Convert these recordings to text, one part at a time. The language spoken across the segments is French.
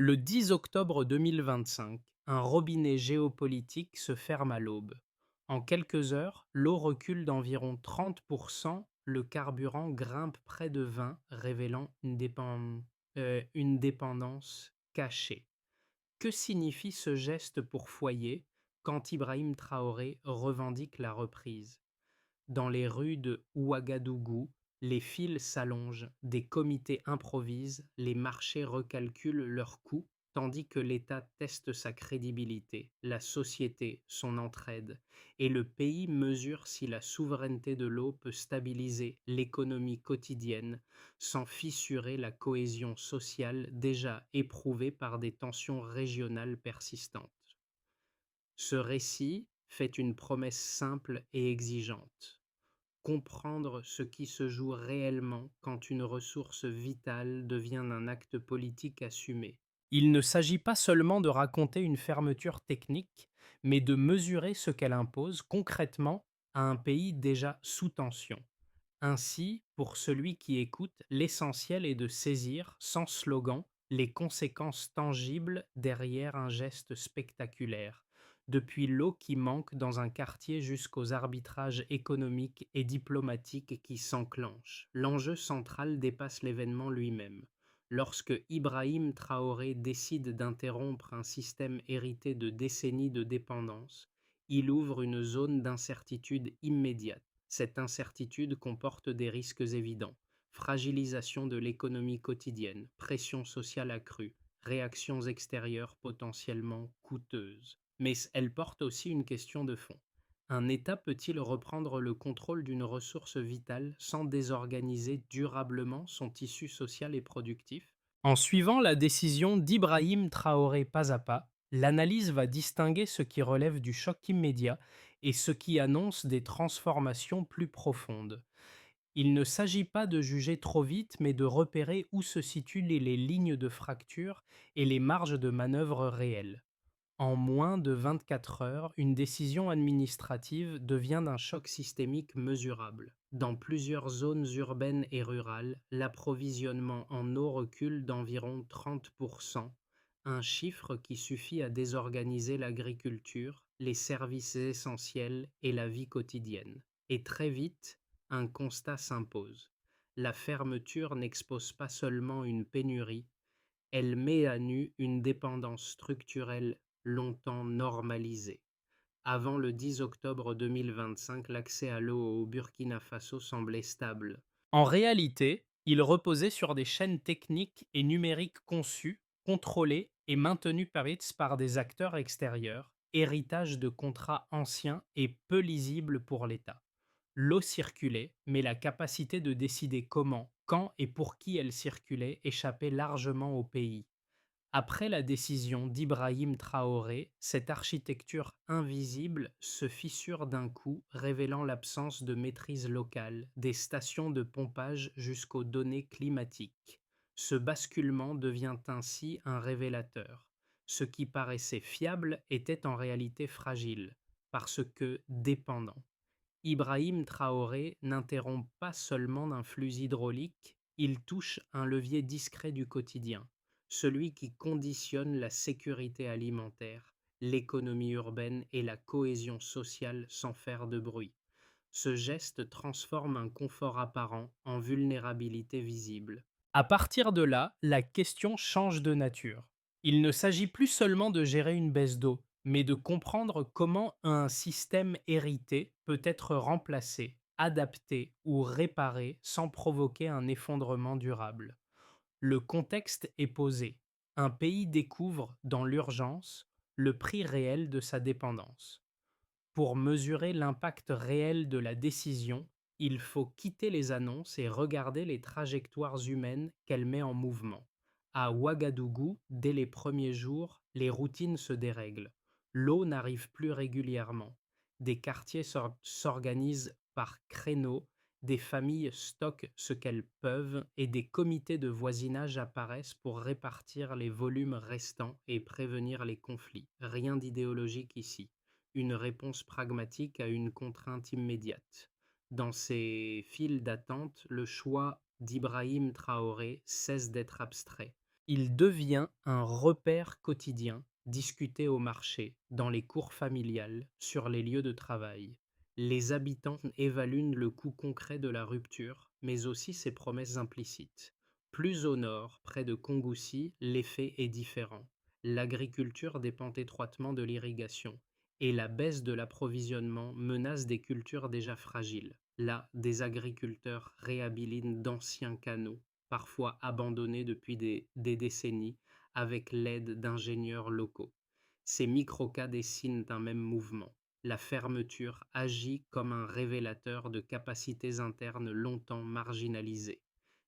Le 10 octobre 2025, un robinet géopolitique se ferme à l'aube. En quelques heures, l'eau recule d'environ 30%, le carburant grimpe près de 20, révélant une dépendance cachée. Que signifie ce geste pour Foyer quand Ibrahim Traoré revendique la reprise? Dans les rues de Ouagadougou, les files s'allongent, des comités improvisent, les marchés recalculent leurs coûts, tandis que l'État teste sa crédibilité, la société son entraide, et le pays mesure si la souveraineté de l'eau peut stabiliser l'économie quotidienne sans fissurer la cohésion sociale déjà éprouvée par des tensions régionales persistantes. Ce récit fait une promesse simple et exigeante: comprendre ce qui se joue réellement quand une ressource vitale devient un acte politique assumé. Il ne s'agit pas seulement de raconter une fermeture technique, mais de mesurer ce qu'elle impose concrètement à un pays déjà sous tension. Ainsi, pour celui qui écoute, l'essentiel est de saisir, sans slogan, les conséquences tangibles derrière un geste spectaculaire, depuis l'eau qui manque dans un quartier jusqu'aux arbitrages économiques et diplomatiques qui s'enclenchent. L'enjeu central dépasse l'événement lui-même. Lorsque Ibrahim Traoré décide d'interrompre un système hérité de décennies de dépendance, il ouvre une zone d'incertitude immédiate. Cette incertitude comporte des risques évidents: fragilisation de l'économie quotidienne, pression sociale accrue, réactions extérieures potentiellement coûteuses. Mais elle porte aussi une question de fond. Un État peut-il reprendre le contrôle d'une ressource vitale sans désorganiser durablement son tissu social et productif? En suivant la décision d'Ibrahim Traoré pas à pas, l'analyse va distinguer ce qui relève du choc immédiat et ce qui annonce des transformations plus profondes. Il ne s'agit pas de juger trop vite, mais de repérer où se situent les lignes de fracture et les marges de manœuvre réelles. En moins de 24 heures, une décision administrative devient d'un choc systémique mesurable. Dans plusieurs zones urbaines et rurales, l'approvisionnement en eau recule d'environ 30%, un chiffre qui suffit à désorganiser l'agriculture, les services essentiels et la vie quotidienne. Et très vite, un constat s'impose: la fermeture n'expose pas seulement une pénurie, elle met à nu une dépendance structurelle longtemps normalisée. Avant le 10 octobre 2025, l'accès à l'eau au Burkina Faso semblait stable. En réalité, il reposait sur des chaînes techniques et numériques conçues, contrôlées et maintenues par des acteurs extérieurs, héritage de contrats anciens et peu lisibles pour l'État. L'eau circulait, mais la capacité de décider comment, quand et pour qui elle circulait échappait largement au pays. Après la décision d'Ibrahim Traoré, cette architecture invisible se fissure d'un coup, révélant l'absence de maîtrise locale, des stations de pompage jusqu'aux données climatiques. Ce basculement devient ainsi un révélateur. Ce qui paraissait fiable était en réalité fragile, parce que dépendant. Ibrahim Traoré n'interrompt pas seulement un flux hydraulique, il touche un levier discret du quotidien, celui qui conditionne la sécurité alimentaire, l'économie urbaine et la cohésion sociale sans faire de bruit. Ce geste transforme un confort apparent en vulnérabilité visible. À partir de là, la question change de nature. Il ne s'agit plus seulement de gérer une baisse d'eau, mais de comprendre comment un système hérité peut être remplacé, adapté ou réparé sans provoquer un effondrement durable. Le contexte est posé. Un pays découvre, dans l'urgence, le prix réel de sa dépendance. Pour mesurer l'impact réel de la décision, il faut quitter les annonces et regarder les trajectoires humaines qu'elle met en mouvement. À Ouagadougou, dès les premiers jours, les routines se dérèglent. L'eau n'arrive plus régulièrement. Des quartiers s'organisent par créneaux, des familles stockent ce qu'elles peuvent et des comités de voisinage apparaissent pour répartir les volumes restants et prévenir les conflits. Rien d'idéologique ici, une réponse pragmatique à une contrainte immédiate. Dans ces files d'attente, le choix d'Ibrahim Traoré cesse d'être abstrait. Il devient un repère quotidien, discuté au marché, dans les cours familiales, sur les lieux de travail. Les habitants évaluent le coût concret de la rupture, mais aussi ses promesses implicites. Plus au nord, près de Kongoussi, l'effet est différent. L'agriculture dépend étroitement de l'irrigation, et la baisse de l'approvisionnement menace des cultures déjà fragiles. Là, des agriculteurs réhabilitent d'anciens canaux parfois abandonnés depuis des décennies, avec l'aide d'ingénieurs locaux. Ces microcas dessinent un même mouvement. La fermeture agit comme un révélateur de capacités internes longtemps marginalisées.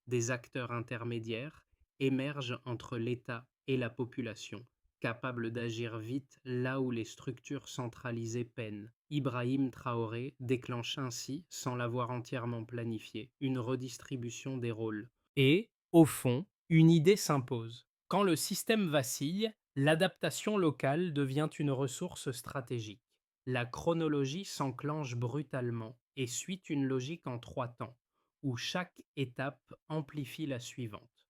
Des acteurs intermédiaires émergent entre l'État et la population, capables d'agir vite là où les structures centralisées peinent. Ibrahim Traoré déclenche ainsi, sans l'avoir entièrement planifié, une redistribution des rôles. Et, au fond, une idée s'impose. Quand le système vacille, l'adaptation locale devient une ressource stratégique. La chronologie s'enclenche brutalement et suit une logique en 3 temps, où chaque étape amplifie la suivante.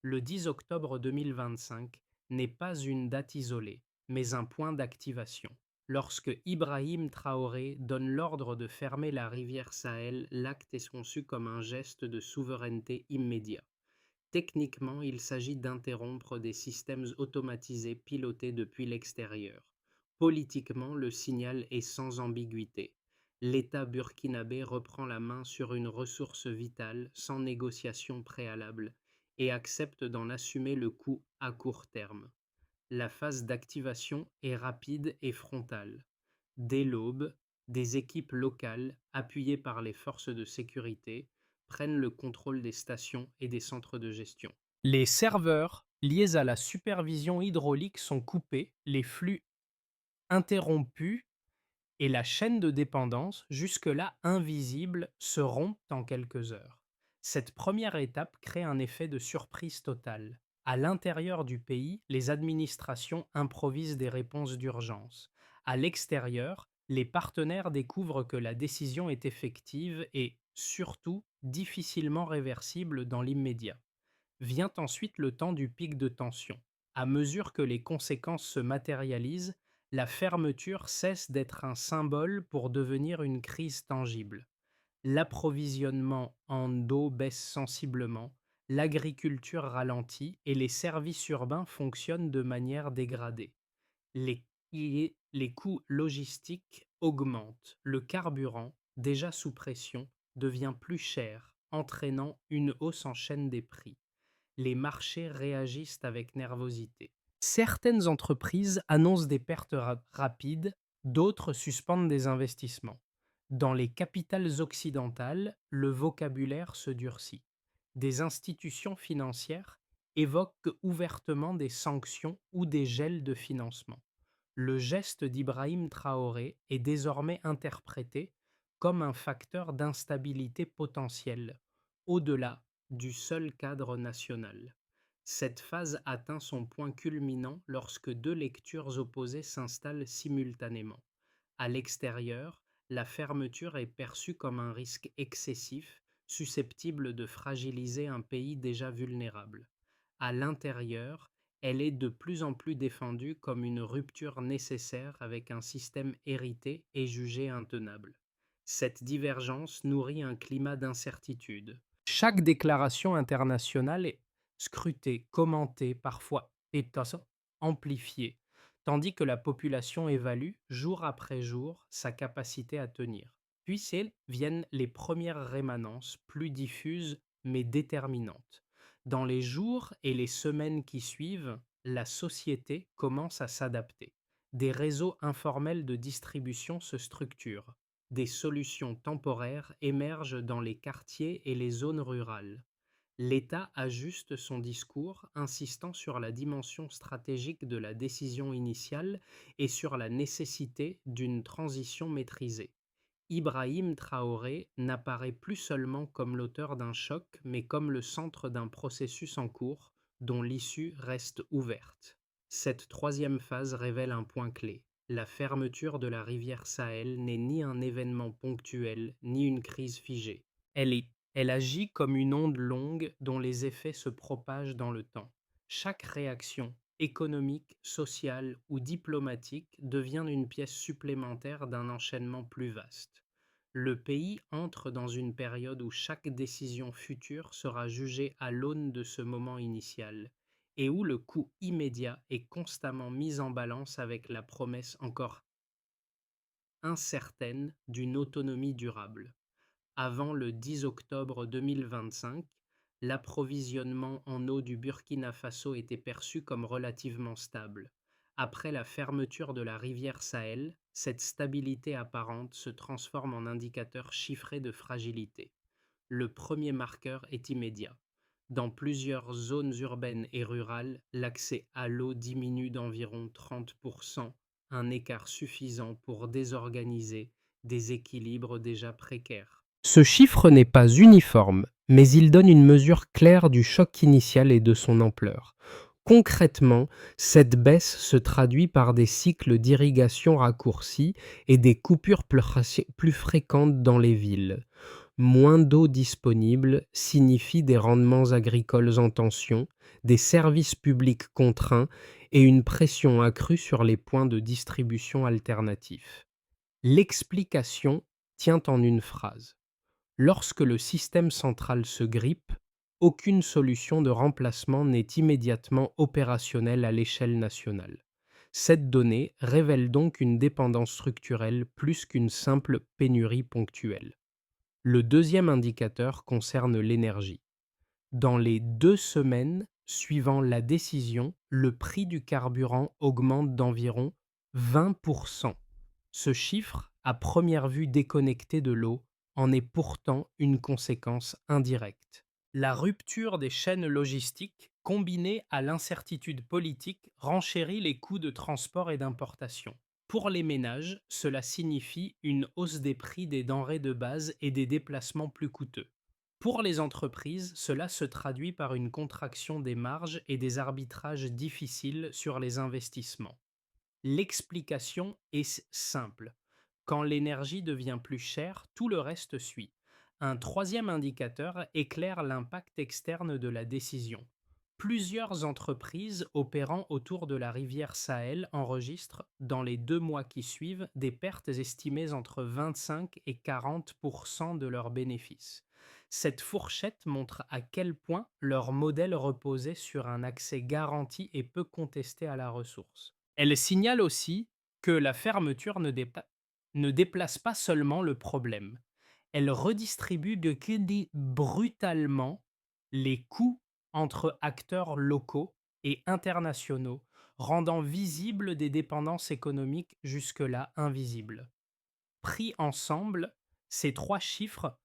Le 10 octobre 2025 n'est pas une date isolée, mais un point d'activation. Lorsque Ibrahim Traoré donne l'ordre de fermer la rivière Sahel, l'acte est conçu comme un geste de souveraineté immédiat. Techniquement, il s'agit d'interrompre des systèmes automatisés pilotés depuis l'extérieur. Politiquement, le signal est sans ambiguïté. L'État burkinabé reprend la main sur une ressource vitale sans négociation préalable et accepte d'en assumer le coût à court terme. La phase d'activation est rapide et frontale. Dès l'aube, des équipes locales, appuyées par les forces de sécurité, prennent le contrôle des stations et des centres de gestion. Les serveurs liés à la supervision hydraulique sont coupés, les flux interrompus et la chaîne de dépendance, jusque-là invisible, se rompt en quelques heures. Cette première étape crée un effet de surprise totale. À l'intérieur du pays, les administrations improvisent des réponses d'urgence. À l'extérieur, les partenaires découvrent que la décision est effective et, surtout, difficilement réversible dans l'immédiat. Vient ensuite le temps du pic de tension. À mesure que les conséquences se matérialisent, la fermeture cesse d'être un symbole pour devenir une crise tangible. L'approvisionnement en eau baisse sensiblement, l'agriculture ralentit et les services urbains fonctionnent de manière dégradée. Les, les coûts logistiques augmentent. Le carburant, déjà sous pression, devient plus cher, entraînant une hausse en chaîne des prix. Les marchés réagissent avec nervosité. Certaines entreprises annoncent des pertes rapides, d'autres suspendent des investissements. Dans les capitales occidentales, le vocabulaire se durcit. Des institutions financières évoquent ouvertement des sanctions ou des gels de financement. Le geste d'Ibrahim Traoré est désormais interprété comme un facteur d'instabilité potentielle, au-delà du seul cadre national. Cette phase atteint son point culminant lorsque deux lectures opposées s'installent simultanément. À l'extérieur, la fermeture est perçue comme un risque excessif, susceptible de fragiliser un pays déjà vulnérable. À l'intérieur, elle est de plus en plus défendue comme une rupture nécessaire avec un système hérité et jugé intenable. Cette divergence nourrit un climat d'incertitude. Chaque déclaration internationale est scrutée, commentée, parfois amplifiée, tandis que la population évalue, jour après jour, sa capacité à tenir. Puis viennent les premières rémanences, plus diffuses mais déterminantes. Dans les jours et les semaines qui suivent, la société commence à s'adapter. Des réseaux informels de distribution se structurent. Des solutions temporaires émergent dans les quartiers et les zones rurales. L'État ajuste son discours, insistant sur la dimension stratégique de la décision initiale et sur la nécessité d'une transition maîtrisée. Ibrahim Traoré n'apparaît plus seulement comme l'auteur d'un choc, mais comme le centre d'un processus en cours dont l'issue reste ouverte. Cette troisième phase révèle un point clé. La fermeture de la rivière Sahel n'est ni un événement ponctuel, ni une crise figée. Elle agit comme une onde longue dont les effets se propagent dans le temps. Chaque réaction, économique, sociale ou diplomatique, devient une pièce supplémentaire d'un enchaînement plus vaste. Le pays entre dans une période où chaque décision future sera jugée à l'aune de ce moment initial, et où le coût immédiat est constamment mis en balance avec la promesse encore incertaine d'une autonomie durable. Avant le 10 octobre 2025, l'approvisionnement en eau du Burkina Faso était perçu comme relativement stable. Après la fermeture de la rivière Sahel, cette stabilité apparente se transforme en indicateur chiffré de fragilité. Le premier marqueur est immédiat. Dans plusieurs zones urbaines et rurales, l'accès à l'eau diminue d'environ 30%, un écart suffisant pour désorganiser des équilibres déjà précaires. Ce chiffre n'est pas uniforme, mais il donne une mesure claire du choc initial et de son ampleur. Concrètement, cette baisse se traduit par des cycles d'irrigation raccourcis et des coupures plus fréquentes dans les villes. Moins d'eau disponible signifie des rendements agricoles en tension, des services publics contraints et une pression accrue sur les points de distribution alternatifs. L'explication tient en une phrase. Lorsque le système central se grippe, aucune solution de remplacement n'est immédiatement opérationnelle à l'échelle nationale. Cette donnée révèle donc une dépendance structurelle plus qu'une simple pénurie ponctuelle. Le deuxième indicateur concerne l'énergie. Dans les 2 semaines suivant la décision, le prix du carburant augmente d'environ 20%. Ce chiffre, à première vue déconnecté de l'eau, en est pourtant une conséquence indirecte. La rupture des chaînes logistiques, combinée à l'incertitude politique, renchérit les coûts de transport et d'importation. Pour les ménages, cela signifie une hausse des prix des denrées de base et des déplacements plus coûteux. Pour les entreprises, cela se traduit par une contraction des marges et des arbitrages difficiles sur les investissements. L'explication est simple. Quand l'énergie devient plus chère, tout le reste suit. Un troisième indicateur éclaire l'impact externe de la décision. Plusieurs entreprises opérant autour de la rivière Sahel enregistrent, dans les 2 mois qui suivent, des pertes estimées entre 25 et 40% de leurs bénéfices. Cette fourchette montre à quel point leur modèle reposait sur un accès garanti et peu contesté à la ressource. Elle signale aussi que la fermeture ne déplace pas seulement le problème, elle redistribue brutalement les coûts entre acteurs locaux et internationaux, rendant visibles des dépendances économiques jusque-là invisibles. Pris ensemble, ces 3 chiffres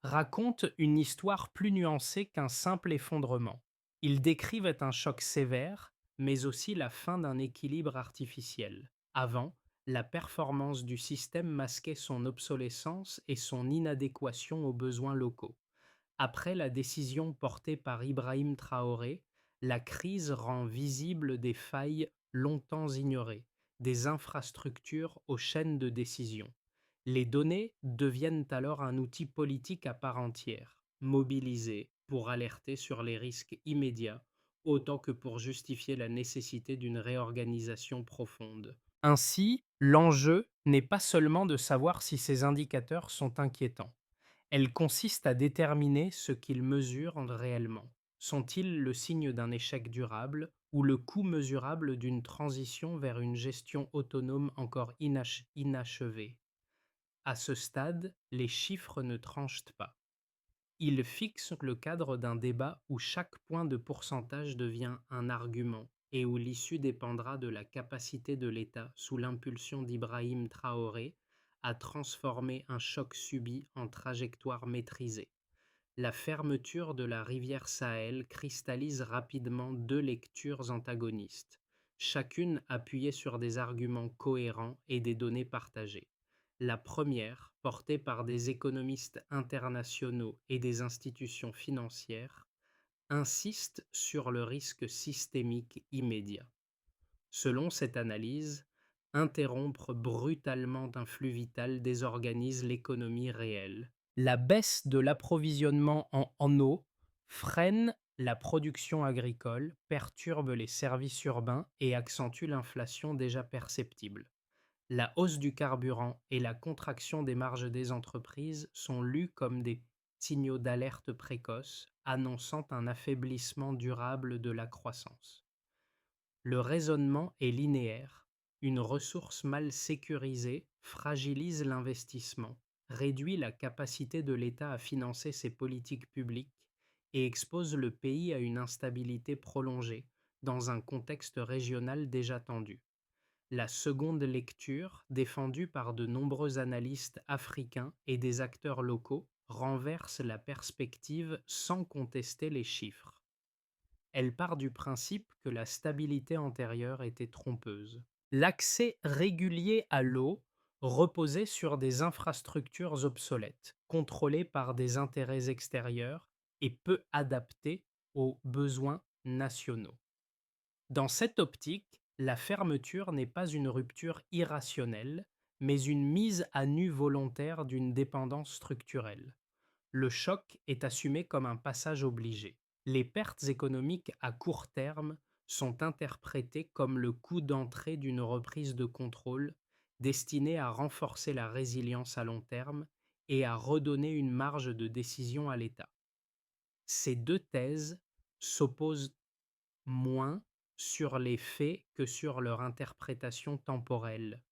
racontent une histoire plus nuancée qu'un simple effondrement. Ils décrivent un choc sévère, mais aussi la fin d'un équilibre artificiel. Avant, la performance du système masquait son obsolescence et son inadéquation aux besoins locaux. Après la décision portée par Ibrahim Traoré, la crise rend visible des failles longtemps ignorées, des infrastructures aux chaînes de décision. Les données deviennent alors un outil politique à part entière, mobilisé pour alerter sur les risques immédiats, autant que pour justifier la nécessité d'une réorganisation profonde. Ainsi, l'enjeu n'est pas seulement de savoir si ces indicateurs sont inquiétants. Elle consiste à déterminer ce qu'ils mesurent réellement. Sont-ils le signe d'un échec durable ou le coût mesurable d'une transition vers une gestion autonome encore inachevée? À ce stade, les chiffres ne tranchent pas. Ils fixent le cadre d'un débat où chaque point de pourcentage devient un argument et où l'issue dépendra de la capacité de l'État, sous l'impulsion d'Ibrahim Traoré, à transformer un choc subi en trajectoire maîtrisée. La fermeture de la rivière Sahel cristallise rapidement 2 lectures antagonistes, chacune appuyée sur des arguments cohérents et des données partagées. La première, portée par des économistes internationaux et des institutions financières, insiste sur le risque systémique immédiat. Selon cette analyse, interrompre brutalement un flux vital désorganise l'économie réelle. La baisse de l'approvisionnement en eau freine La production agricole perturbe les services urbains et accentue l'inflation déjà perceptible. La hausse du carburant et la contraction des marges des entreprises sont lues comme des signaux d'alerte précoce annonçant un affaiblissement durable de la croissance. Le raisonnement est linéaire. Une ressource mal sécurisée fragilise l'investissement, réduit la capacité de l'État à financer ses politiques publiques et expose le pays à une instabilité prolongée dans un contexte régional déjà tendu. La seconde lecture, défendue par de nombreux analystes africains et des acteurs locaux, renverse la perspective sans contester les chiffres. Elle part du principe que la stabilité antérieure était trompeuse. L'accès régulier à l'eau reposait sur des infrastructures obsolètes, contrôlées par des intérêts extérieurs et peu adaptées aux besoins nationaux. Dans cette optique, la fermeture n'est pas une rupture irrationnelle, mais une mise à nu volontaire d'une dépendance structurelle. Le choc est assumé comme un passage obligé. Les pertes économiques à court terme sont interprétées comme le coût d'entrée d'une reprise de contrôle destinée à renforcer la résilience à long terme et à redonner une marge de décision à l'État. Ces deux thèses s'opposent moins sur les faits que sur leur interprétation temporelle.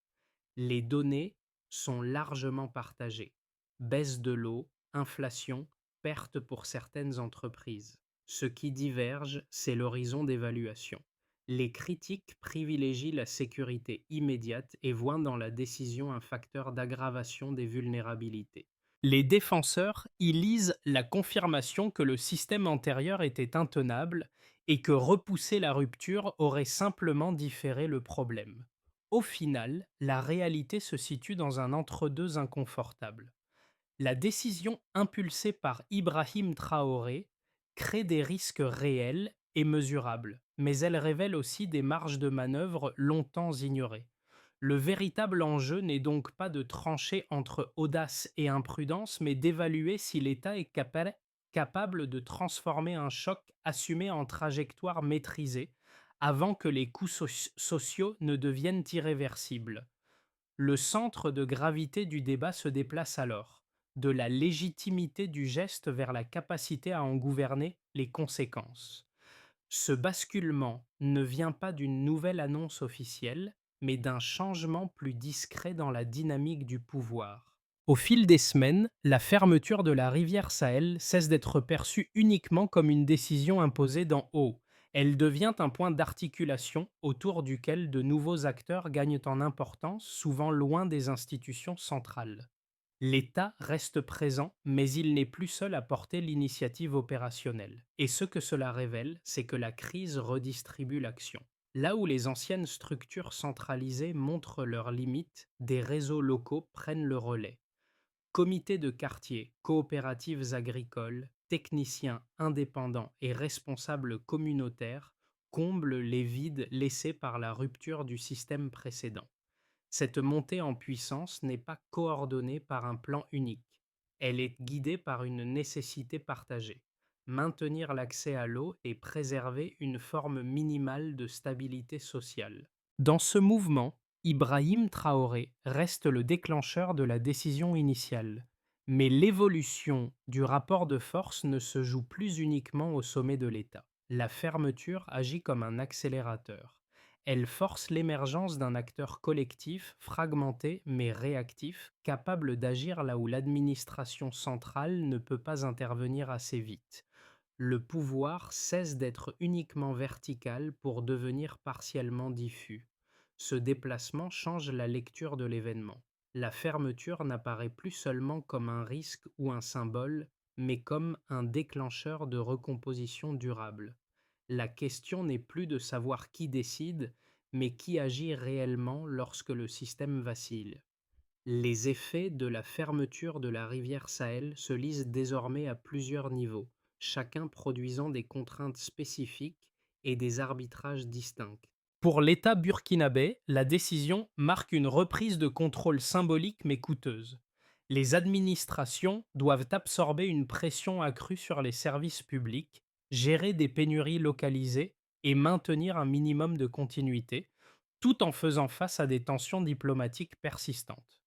Les données sont largement partagées. Baisse de l'eau, inflation, perte pour certaines entreprises. Ce qui diverge, c'est l'horizon d'évaluation. Les critiques privilégient la sécurité immédiate et voient dans la décision un facteur d'aggravation des vulnérabilités. Les défenseurs y lisent la confirmation que le système antérieur était intenable et que repousser la rupture aurait simplement différé le problème. Au final, la réalité se situe dans un entre-deux inconfortable. La décision impulsée par Ibrahim Traoré crée des risques réels et mesurables, mais elle révèle aussi des marges de manœuvre longtemps ignorées. Le véritable enjeu n'est donc pas de trancher entre audace et imprudence, mais d'évaluer si l'État est capable de transformer un choc assumé en trajectoire maîtrisée avant que les coûts sociaux ne deviennent irréversibles. Le centre de gravité du débat se déplace alors, de la légitimité du geste vers la capacité à en gouverner les conséquences. Ce basculement ne vient pas d'une nouvelle annonce officielle, mais d'un changement plus discret dans la dynamique du pouvoir. Au fil des semaines, la fermeture de la rivière Sahel cesse d'être perçue uniquement comme une décision imposée d'en haut. Elle devient un point d'articulation autour duquel de nouveaux acteurs gagnent en importance, souvent loin des institutions centrales. L'État reste présent, mais il n'est plus seul à porter l'initiative opérationnelle. Et ce que cela révèle, c'est que la crise redistribue l'action. Là où les anciennes structures centralisées montrent leurs limites, des réseaux locaux prennent le relais. Comités de quartier, coopératives agricoles, techniciens indépendants et responsables communautaires comblent les vides laissés par la rupture du système précédent. Cette montée en puissance n'est pas coordonnée par un plan unique. Elle est guidée par une nécessité partagée. Maintenir l'accès à l'eau et préserver une forme minimale de stabilité sociale. Dans ce mouvement, Ibrahim Traoré reste le déclencheur de la décision initiale. Mais l'évolution du rapport de force ne se joue plus uniquement au sommet de l'État. La fermeture agit comme un accélérateur. Elle force l'émergence d'un acteur collectif, fragmenté mais réactif, capable d'agir là où l'administration centrale ne peut pas intervenir assez vite. Le pouvoir cesse d'être uniquement vertical pour devenir partiellement diffus. Ce déplacement change la lecture de l'événement. La fermeture n'apparaît plus seulement comme un risque ou un symbole, mais comme un déclencheur de recomposition durable. La question n'est plus de savoir qui décide, mais qui agit réellement lorsque le système vacille. Les effets de la fermeture de la rivière Sahel se lisent désormais à plusieurs niveaux, chacun produisant des contraintes spécifiques et des arbitrages distincts. Pour l'État burkinabé, la décision marque une reprise de contrôle symbolique mais coûteuse. Les administrations doivent absorber une pression accrue sur les services publics, gérer des pénuries localisées et maintenir un minimum de continuité, tout en faisant face à des tensions diplomatiques persistantes.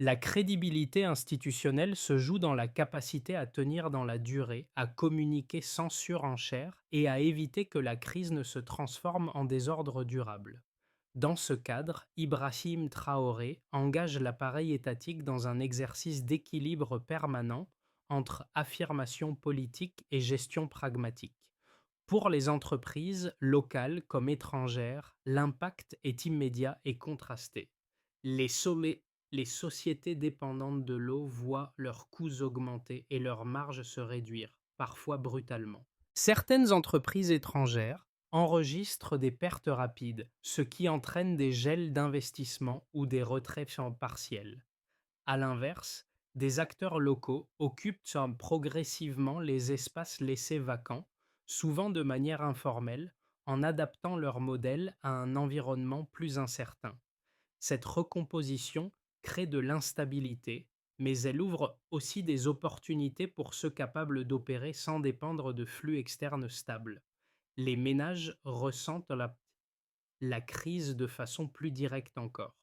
La crédibilité institutionnelle se joue dans la capacité à tenir dans la durée, à communiquer sans surenchère et à éviter que la crise ne se transforme en désordre durable. Dans ce cadre, Ibrahim Traoré engage l'appareil étatique dans un exercice d'équilibre permanent entre affirmation politique et gestion pragmatique. Pour les entreprises, locales comme étrangères, l'impact est immédiat et contrasté. Les, sommets- les sociétés dépendantes de l'eau voient leurs coûts augmenter et leurs marges se réduire, parfois brutalement. Certaines entreprises étrangères enregistrent des pertes rapides, ce qui entraîne des gels d'investissement ou des retraits partiels. À l'inverse, des acteurs locaux occupent progressivement les espaces laissés vacants, souvent de manière informelle, en adaptant leur modèle à un environnement plus incertain. Cette recomposition crée de l'instabilité, mais elle ouvre aussi des opportunités pour ceux capables d'opérer sans dépendre de flux externes stables. Les ménages ressentent la crise de façon plus directe encore.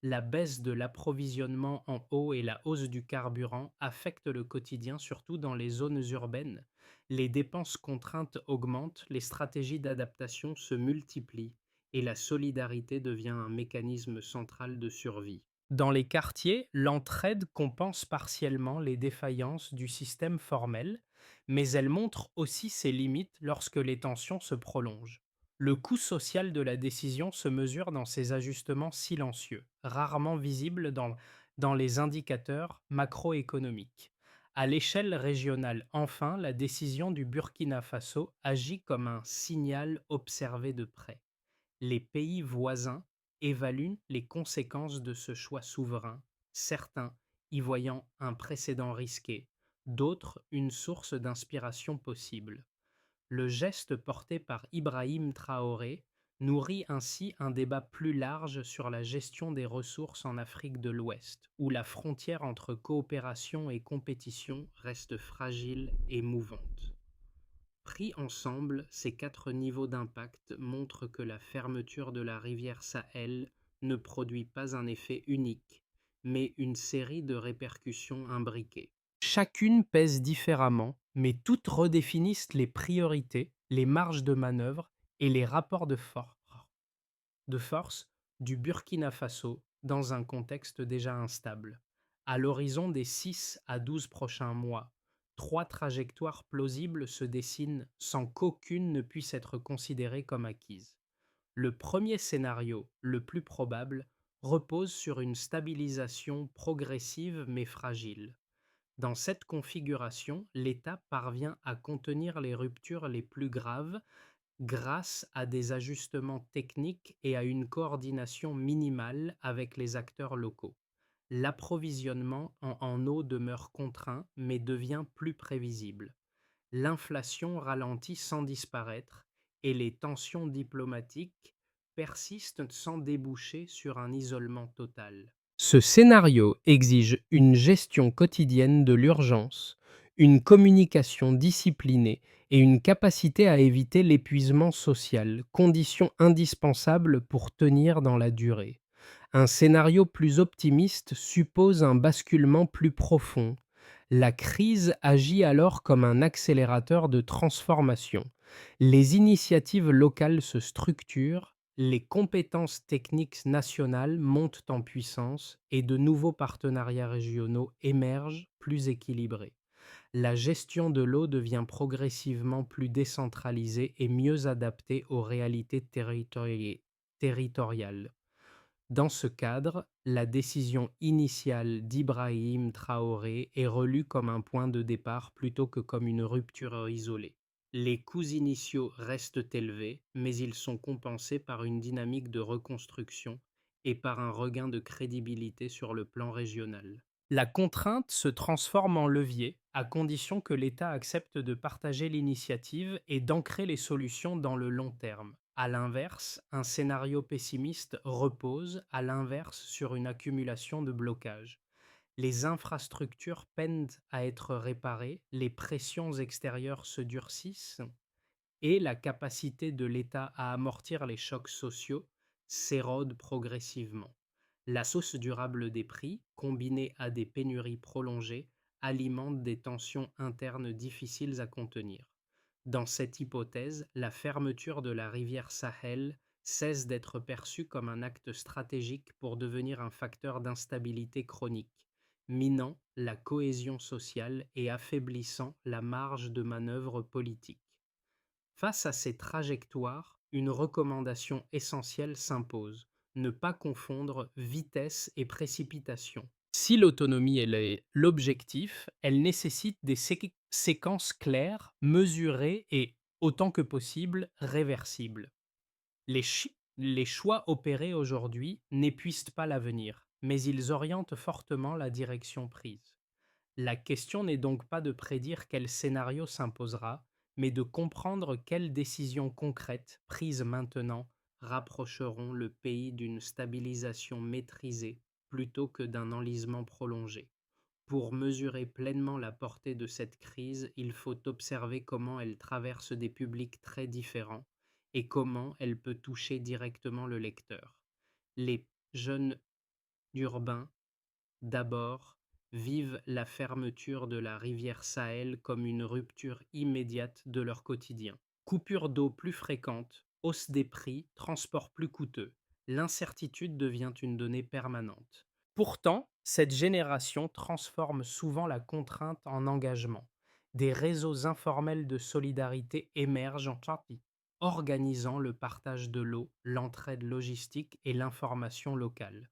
La baisse de l'approvisionnement en eau et la hausse du carburant affectent le quotidien, surtout dans les zones urbaines. Les dépenses contraintes augmentent, les stratégies d'adaptation se multiplient et la solidarité devient un mécanisme central de survie. Dans les quartiers, l'entraide compense partiellement les défaillances du système formel, mais elle montre aussi ses limites lorsque les tensions se prolongent. Le coût social de la décision se mesure dans ces ajustements silencieux, rarement visibles dans les indicateurs macroéconomiques. À l'échelle régionale, enfin, la décision du Burkina Faso agit comme un signal observé de près. Les pays voisins évaluent les conséquences de ce choix souverain, certains y voyant un précédent risqué, d'autres une source d'inspiration possible. Le geste porté par Ibrahim Traoré nourrit ainsi un débat plus large sur la gestion des ressources en Afrique de l'Ouest, où la frontière entre coopération et compétition reste fragile et mouvante. Pris ensemble, ces quatre niveaux d'impact montrent que la fermeture de la rivière Sahel ne produit pas un effet unique, mais une série de répercussions imbriquées. Chacune pèse différemment, mais toutes redéfinissent les priorités, les marges de manœuvre et les rapports de force du Burkina Faso dans un contexte déjà instable. À l'horizon des 6 à 12 prochains mois, trois trajectoires plausibles se dessinent sans qu'aucune ne puisse être considérée comme acquise. Le premier scénario, le plus probable, repose sur une stabilisation progressive mais fragile. Dans cette configuration, l'État parvient à contenir les ruptures les plus graves grâce à des ajustements techniques et à une coordination minimale avec les acteurs locaux. L'approvisionnement en eau demeure contraint mais devient plus prévisible. L'inflation ralentit sans disparaître et les tensions diplomatiques persistent sans déboucher sur un isolement total. Ce scénario exige une gestion quotidienne de l'urgence, une communication disciplinée et une capacité à éviter l'épuisement social, condition indispensable pour tenir dans la durée. Un scénario plus optimiste suppose un basculement plus profond. La crise agit alors comme un accélérateur de transformation. Les initiatives locales se structurent, les compétences techniques nationales montent en puissance et de nouveaux partenariats régionaux émergent plus équilibrés. La gestion de l'eau devient progressivement plus décentralisée et mieux adaptée aux réalités territoriales. Dans ce cadre, la décision initiale d'Ibrahim Traoré est relue comme un point de départ plutôt que comme une rupture isolée. Les coûts initiaux restent élevés, mais ils sont compensés par une dynamique de reconstruction et par un regain de crédibilité sur le plan régional. La contrainte se transforme en levier à condition que l'État accepte de partager l'initiative et d'ancrer les solutions dans le long terme. À l'inverse, un scénario pessimiste repose, à l'inverse, sur une accumulation de blocages. Les infrastructures peinent à être réparées, les pressions extérieures se durcissent et la capacité de l'État à amortir les chocs sociaux s'érode progressivement. La sauce durable des prix, combinée à des pénuries prolongées, alimente des tensions internes difficiles à contenir. Dans cette hypothèse, la fermeture de la rivière Sahel cesse d'être perçue comme un acte stratégique pour devenir un facteur d'instabilité chronique, minant la cohésion sociale et affaiblissant la marge de manœuvre politique. Face à ces trajectoires, une recommandation essentielle s'impose: ne pas confondre vitesse et précipitation. Si l'autonomie est l'objectif, elle nécessite des séquences claires, mesurées et, autant que possible, réversibles. Les choix opérés aujourd'hui n'épuisent pas l'avenir, mais ils orientent fortement la direction prise. La question n'est donc pas de prédire quel scénario s'imposera, mais de comprendre quelles décisions concrètes, prises maintenant, rapprocheront le pays d'une stabilisation maîtrisée plutôt que d'un enlisement prolongé. Pour mesurer pleinement la portée de cette crise, il faut observer comment elle traverse des publics très différents et comment elle peut toucher directement le lecteur. Les jeunes urbains, d'abord, vivent la fermeture de la rivière Sahel comme une rupture immédiate de leur quotidien. Coupure d'eau plus fréquente, hausse des prix, transport plus coûteux. L'incertitude devient une donnée permanente. Pourtant, cette génération transforme souvent la contrainte en engagement. Des réseaux informels de solidarité émergent en Turquie, organisant le partage de l'eau, l'entraide logistique et l'information locale.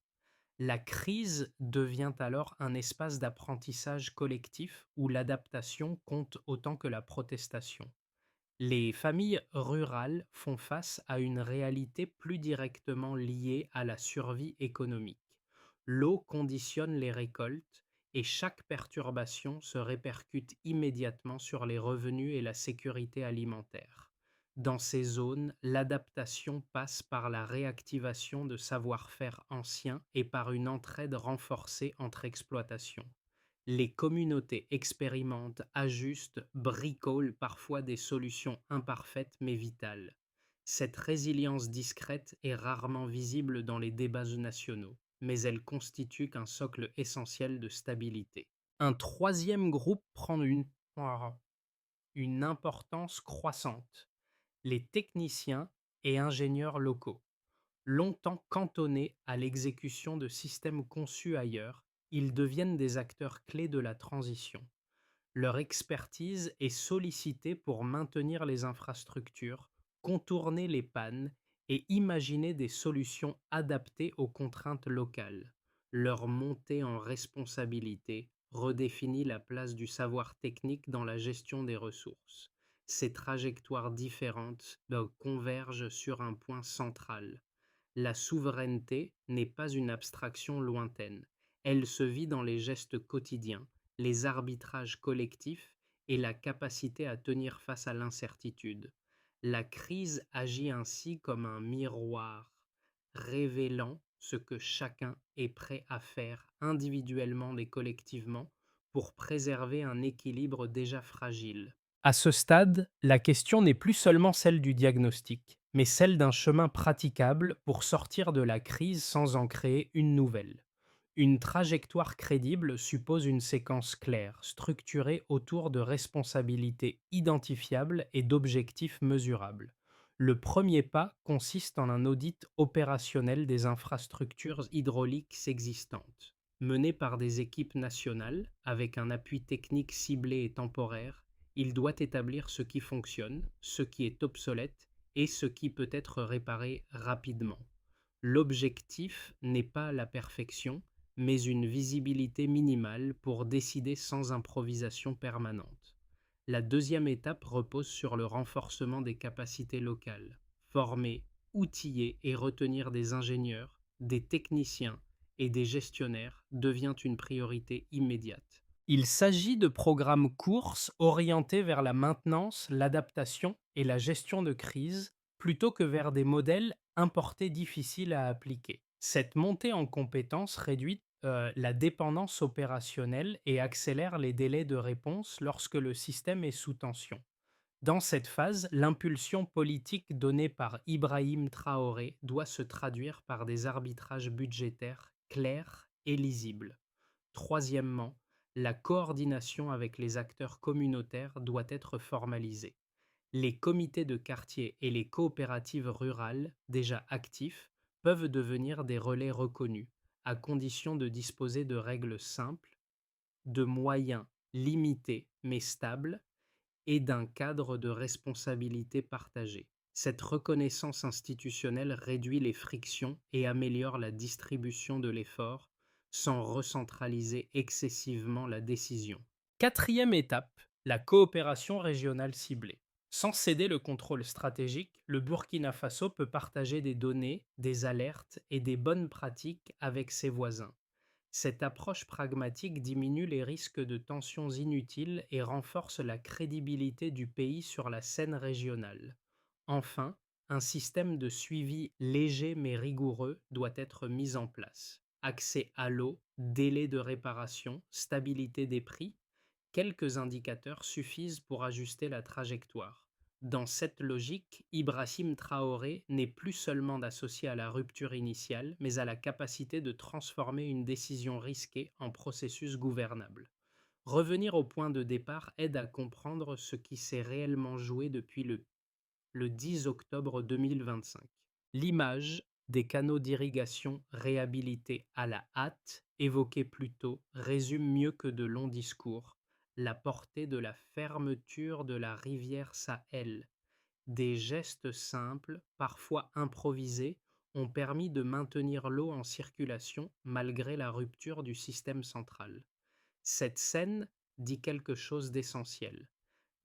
La crise devient alors un espace d'apprentissage collectif où l'adaptation compte autant que la protestation. Les familles rurales font face à une réalité plus directement liée à la survie économique. L'eau conditionne les récoltes et chaque perturbation se répercute immédiatement sur les revenus et la sécurité alimentaire. Dans ces zones, l'adaptation passe par la réactivation de savoir-faire anciens et par une entraide renforcée entre exploitations. Les communautés expérimentent, ajustent, bricolent parfois des solutions imparfaites mais vitales. Cette résilience discrète est rarement visible dans les débats nationaux, mais elle constitue un socle essentiel de stabilité. Un troisième groupe prend une importance croissante: les techniciens et ingénieurs locaux. Longtemps cantonnés à l'exécution de systèmes conçus ailleurs, ils deviennent des acteurs clés de la transition. Leur expertise est sollicitée pour maintenir les infrastructures, contourner les pannes et imaginer des solutions adaptées aux contraintes locales. Leur montée en responsabilité redéfinit la place du savoir technique dans la gestion des ressources. Ces trajectoires différentes convergent sur un point central: la souveraineté n'est pas une abstraction lointaine. Elle se vit dans les gestes quotidiens, les arbitrages collectifs et la capacité à tenir face à l'incertitude. La crise agit ainsi comme un miroir, révélant ce que chacun est prêt à faire individuellement et collectivement pour préserver un équilibre déjà fragile. À ce stade, la question n'est plus seulement celle du diagnostic, mais celle d'un chemin praticable pour sortir de la crise sans en créer une nouvelle. Une trajectoire crédible suppose une séquence claire, structurée autour de responsabilités identifiables et d'objectifs mesurables. Le premier pas consiste en un audit opérationnel des infrastructures hydrauliques existantes, mené par des équipes nationales avec un appui technique ciblé et temporaire. Il doit établir ce qui fonctionne, ce qui est obsolète et ce qui peut être réparé rapidement. L'objectif n'est pas la perfection, mais une visibilité minimale pour décider sans improvisation permanente. La deuxième étape repose sur le renforcement des capacités locales. Former, outiller et retenir des ingénieurs, des techniciens et des gestionnaires devient une priorité immédiate. Il s'agit de programmes courts orientés vers la maintenance, l'adaptation et la gestion de crise, plutôt que vers des modèles importés difficiles à appliquer. Cette montée en compétences réduit la dépendance opérationnelle et accélère les délais de réponse lorsque le système est sous tension. Dans cette phase, l'impulsion politique donnée par Ibrahim Traoré doit se traduire par des arbitrages budgétaires clairs et lisibles. Troisièmement, la coordination avec les acteurs communautaires doit être formalisée. Les comités de quartier et les coopératives rurales, déjà actifs, peuvent devenir des relais reconnus, à condition de disposer de règles simples, de moyens limités mais stables et d'un cadre de responsabilité partagée. Cette reconnaissance institutionnelle réduit les frictions et améliore la distribution de l'effort sans recentraliser excessivement la décision. Quatrième étape, la coopération régionale ciblée. Sans céder le contrôle stratégique, le Burkina Faso peut partager des données, des alertes et des bonnes pratiques avec ses voisins. Cette approche pragmatique diminue les risques de tensions inutiles et renforce la crédibilité du pays sur la scène régionale. Enfin, un système de suivi léger mais rigoureux doit être mis en place. Accès à l'eau, délai de réparation, stabilité des prix, quelques indicateurs suffisent pour ajuster la trajectoire. Dans cette logique, Ibrahim Traoré n'est plus seulement associé à la rupture initiale, mais à la capacité de transformer une décision risquée en processus gouvernable. Revenir au point de départ aide à comprendre ce qui s'est réellement joué depuis le 10 octobre 2025. L'image des canaux d'irrigation réhabilités à la hâte, évoquée plus tôt, résume mieux que de longs discours la portée de la fermeture de la rivière Sahel. Des gestes simples, parfois improvisés, ont permis de maintenir l'eau en circulation malgré la rupture du système central. Cette scène dit quelque chose d'essentiel.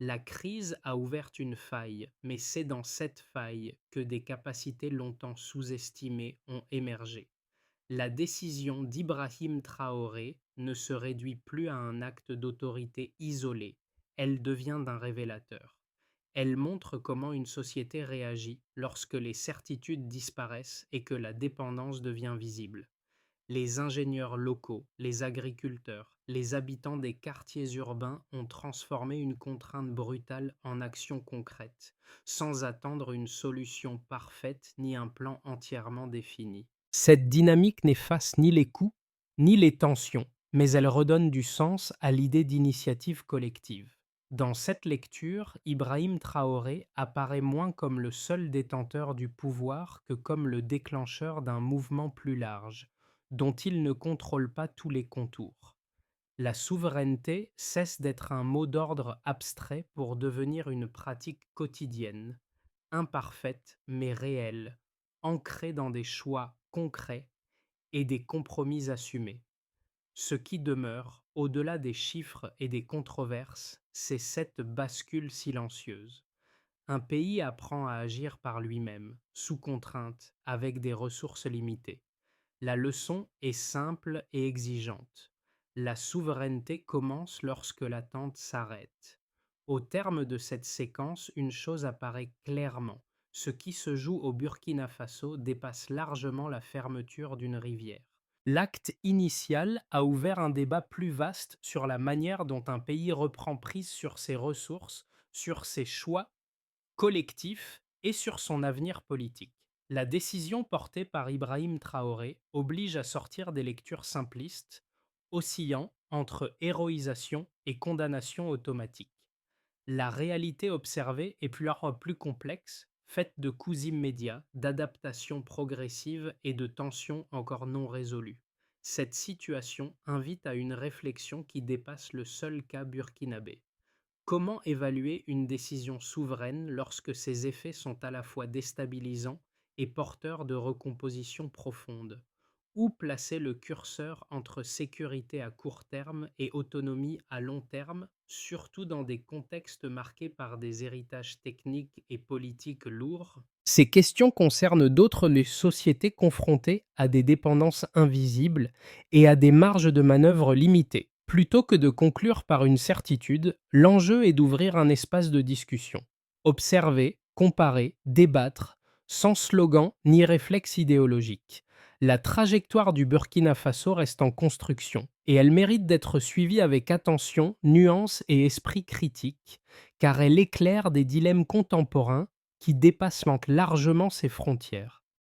La crise a ouvert une faille, mais c'est dans cette faille que des capacités longtemps sous-estimées ont émergé. La décision d'Ibrahim Traoré ne se réduit plus à un acte d'autorité isolé, elle devient d'un révélateur. Elle montre comment une société réagit lorsque les certitudes disparaissent et que la dépendance devient visible. Les ingénieurs locaux, les agriculteurs, les habitants des quartiers urbains ont transformé une contrainte brutale en action concrète, sans attendre une solution parfaite ni un plan entièrement défini. Cette dynamique n'efface ni les coûts, ni les tensions, mais elle redonne du sens à l'idée d'initiative collective. Dans cette lecture, Ibrahim Traoré apparaît moins comme le seul détenteur du pouvoir que comme le déclencheur d'un mouvement plus large, dont il ne contrôle pas tous les contours. La souveraineté cesse d'être un mot d'ordre abstrait pour devenir une pratique quotidienne, imparfaite mais réelle, ancrée dans des choix concrets et des compromis assumés. Ce qui demeure, au-delà des chiffres et des controverses, c'est cette bascule silencieuse. Un pays apprend à agir par lui-même, sous contrainte, avec des ressources limitées. La leçon est simple et exigeante. La souveraineté commence lorsque l'attente s'arrête. Au terme de cette séquence, une chose apparaît clairement. Ce qui se joue au Burkina Faso dépasse largement la fermeture d'une rivière. L'acte initial a ouvert un débat plus vaste sur la manière dont un pays reprend prise sur ses ressources, sur ses choix collectif et sur son avenir politique. La décision portée par Ibrahim Traoré oblige à sortir des lectures simplistes, oscillant entre héroïsation et condamnation automatique. La réalité observée est plus complexe, faite de coups immédiats, d'adaptations progressives et de tensions encore non résolues. Cette situation invite à une réflexion qui dépasse le seul cas burkinabé. Comment évaluer une décision souveraine lorsque ses effets sont à la fois déstabilisants et porteurs de recomposition profonde? Où placer le curseur entre sécurité à court terme et autonomie à long terme, surtout dans des contextes marqués par des héritages techniques et politiques lourds? Ces questions concernent d'autres les sociétés confrontées à des dépendances invisibles et à des marges de manœuvre limitées. Plutôt que de conclure par une certitude, l'enjeu est d'ouvrir un espace de discussion. Observer, comparer, débattre, sans slogan ni réflexe idéologique. La trajectoire du Burkina Faso reste en construction et elle mérite d'être suivie avec attention, nuance et esprit critique, car elle éclaire des dilemmes contemporains qui dépassent largement ses frontières.